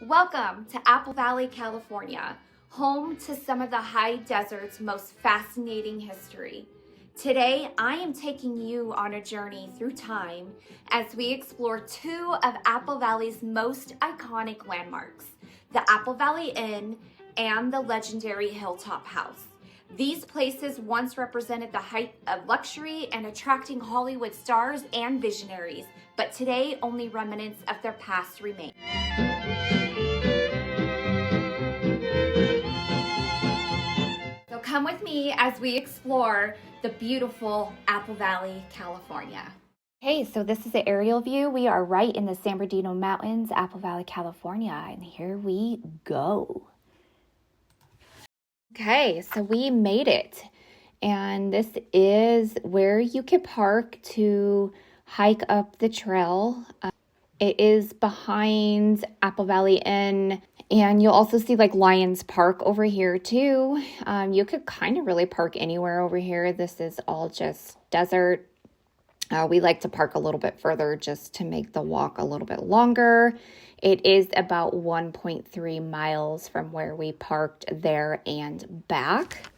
Welcome to Apple Valley, California, home to some of the high desert's most fascinating history. Today, I am taking you on a journey through time as we explore two of Apple Valley's most iconic landmarks, the Apple Valley Inn and the legendary Hilltop House. These places once represented the height of luxury and attracting Hollywood stars and visionaries, but today only remnants of their past remain. So come with me as we explore the beautiful Apple Valley, California. Hey, so this is the aerial view. We are right in the San Bernardino Mountains, Apple Valley, California, and here we go. Okay, so we made it, and this is where you can park to hike up the trail. It is behind Apple Valley Inn, and you'll also see like Lions Park over here too. You could kind of really park anywhere over here. This is all just desert. We like to park a little bit further just to make the walk a little bit longer. It is about 1.3 miles from where we parked there and back.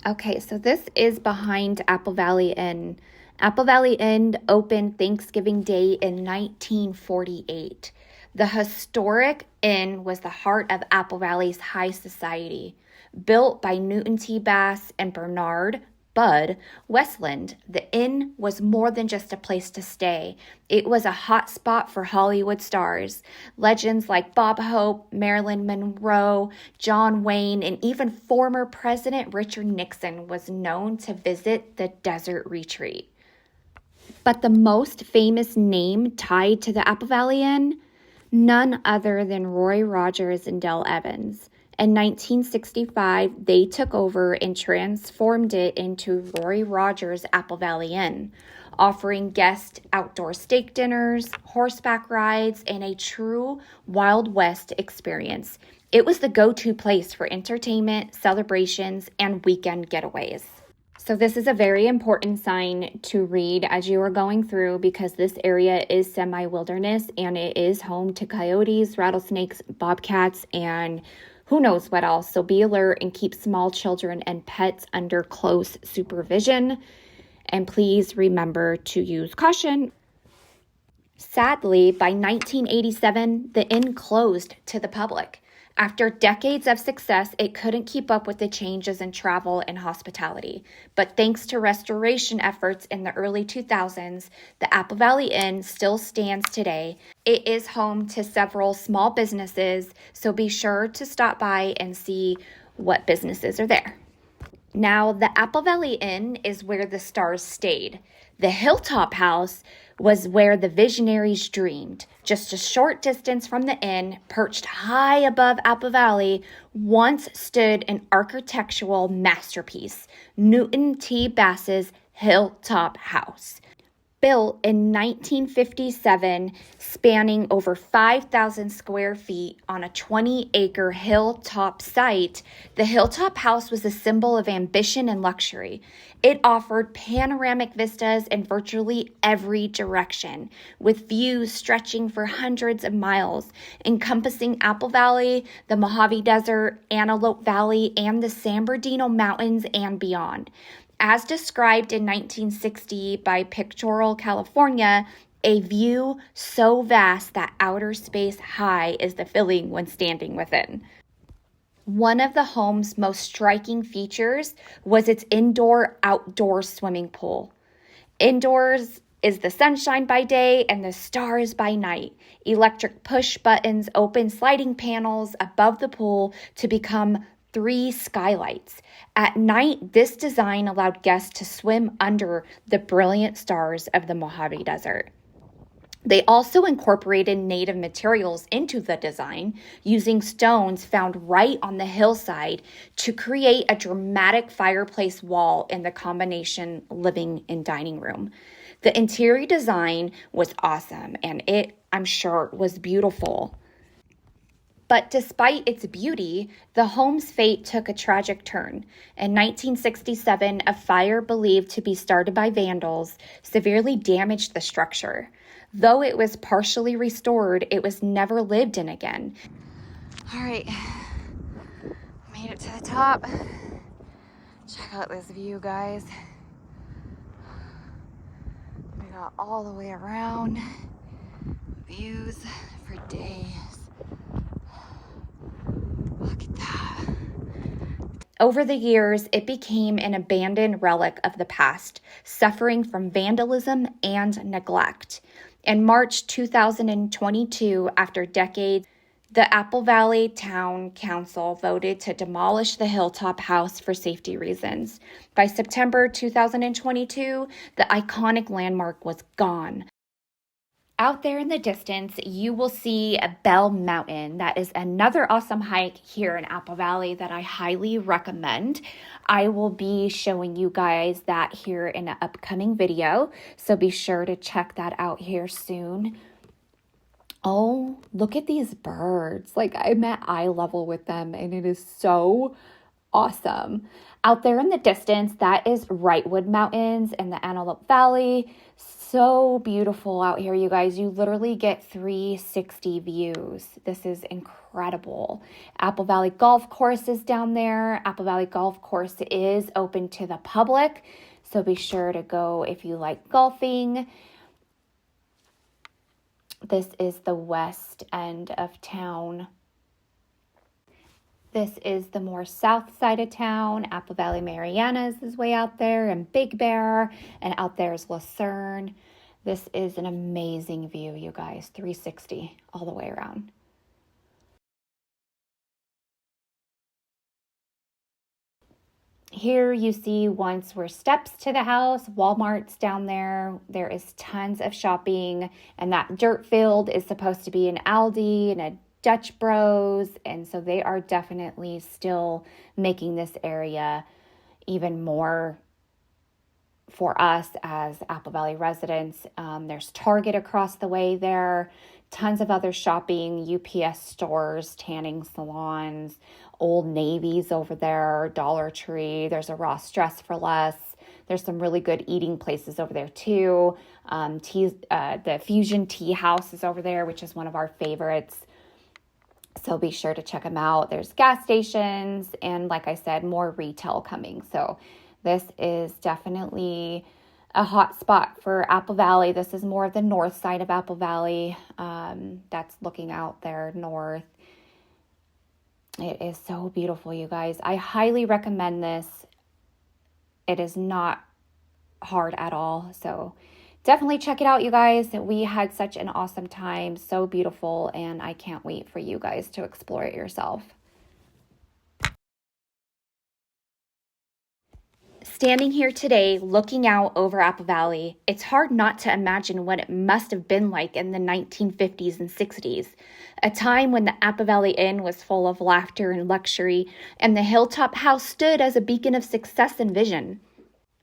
Okay, so this is behind Apple Valley Inn. Apple Valley Inn opened Thanksgiving Day in 1948. The historic inn was the heart of Apple Valley's high society. Built by Newton T. Bass and Bernard Bud Westlund, the inn was more than just a place to stay. It was a hotspot for Hollywood stars. Legends like Bob Hope, Marilyn Monroe, John Wayne, and even former President Richard Nixon was known to visit the desert retreat. But the most famous name tied to the Apple Valley Inn? None other than Roy Rogers and Dell Evans. In 1965, they took over and transformed it into Roy Rogers Apple Valley Inn, offering guests outdoor steak dinners, horseback rides, and a true Wild West experience. It was the go-to place for entertainment, celebrations, and weekend getaways. So this is a very important sign to read as you are going through because this area is semi-wilderness and it is home to coyotes, rattlesnakes, bobcats, and who knows what else. So be alert and keep small children and pets under close supervision. And please remember to use caution. Sadly, by 1987, the inn closed to the public. After decades of success, it couldn't keep up with the changes in travel and hospitality. But thanks to restoration efforts in the early 2000s, the Apple Valley Inn still stands today. It is home to several small businesses, so be sure to stop by and see what businesses are there. Now, the Apple Valley Inn is where the stars stayed. The Hilltop House was where the visionaries dreamed. Just a short distance from the inn, perched high above Apple Valley, once stood an architectural masterpiece, Newton T. Bass's Hilltop House. Built in 1957, spanning over 5,000 square feet on a 20-acre hilltop site, the Hilltop House was a symbol of ambition and luxury. It offered panoramic vistas in virtually every direction, with views stretching for hundreds of miles, encompassing Apple Valley, the Mojave Desert, Antelope Valley, and the San Bernardino Mountains and beyond. As described in 1960 by Pictorial California, a view so vast that outer space high is the feeling when standing within. One of the home's most striking features was its indoor-outdoor swimming pool. Indoors is the sunshine by day and the stars by night. Electric push buttons open sliding panels above the pool to become 3 skylights. At night, this design allowed guests to swim under the brilliant stars of the Mojave Desert. They also incorporated native materials into the design, using stones found right on the hillside to create a dramatic fireplace wall in the combination living and dining room. The interior design was awesome, and I'm sure, was beautiful. But despite its beauty, the home's fate took a tragic turn. In 1967, a fire believed to be started by vandals severely damaged the structure. Though it was partially restored, it was never lived in again. All right, made it to the top. Check out this view, guys. We got all the way around. Views for days. Look at that. Over the years, it became an abandoned relic of the past, suffering from vandalism and neglect. In March 2022, after decades, the Apple Valley Town Council voted to demolish the Hilltop House for safety reasons. By September 2022, the iconic landmark was gone. Out there in the distance, you will see a Bell Mountain. That is another awesome hike here in Apple Valley that I highly recommend. I will be showing you guys that here in an upcoming video, so be sure to check that out here soon. Oh, look at these birds. Like, I'm at eye level with them, and it is so awesome. Out there in the distance, that is Wrightwood Mountains in the Antelope Valley. So beautiful out here, you guys. You literally get 360 views. This is incredible. Apple Valley Golf Course is down there. Apple Valley Golf Course is open to the public, so be sure to go if you like golfing. This is the west end of town. This is the more south side of town. Apple Valley Marianas is way out there, and Big Bear, and out there is Lucerne. This is an amazing view, you guys. 360 all the way around. Here you see once were steps to the house, Walmart's down there. There is tons of shopping, and that dirt field is supposed to be an Aldi and a Dutch Bros, and so they are definitely still making this area even more for us as Apple Valley residents. There's Target across the way there, tons of other shopping, UPS stores, tanning salons, Old Navy's over there, Dollar Tree. There's a Ross Dress for Less. There's some really good eating places over there too. The Fusion Tea House is over there, which is one of our favorites. So be sure to check them out. There's gas stations and, like I said, more retail coming. So this is definitely a hot spot for Apple Valley. This is more of the north side of Apple Valley. That's looking out there north. It is so beautiful, you guys. I highly recommend this. It is not hard at all. So definitely check it out, you guys. We had such an awesome time, so beautiful, and I can't wait for you guys to explore it yourself. Standing here today, looking out over Apple Valley, it's hard not to imagine what it must have been like in the 1950s and 60s, a time when the Apple Valley Inn was full of laughter and luxury, and the Hilltop House stood as a beacon of success and vision.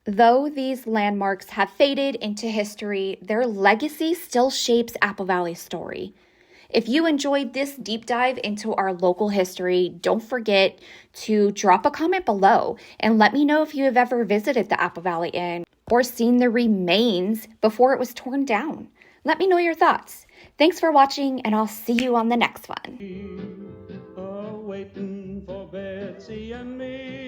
Though these landmarks have faded into history, their legacy still shapes Apple Valley's story. If you enjoyed this deep dive into our local history, don't forget to drop a comment below and let me know if you have ever visited the Apple Valley Inn or seen the remains before it was torn down. Let me know your thoughts. Thanks for watching, and I'll see you on the next one. Waiting for Betsy and me.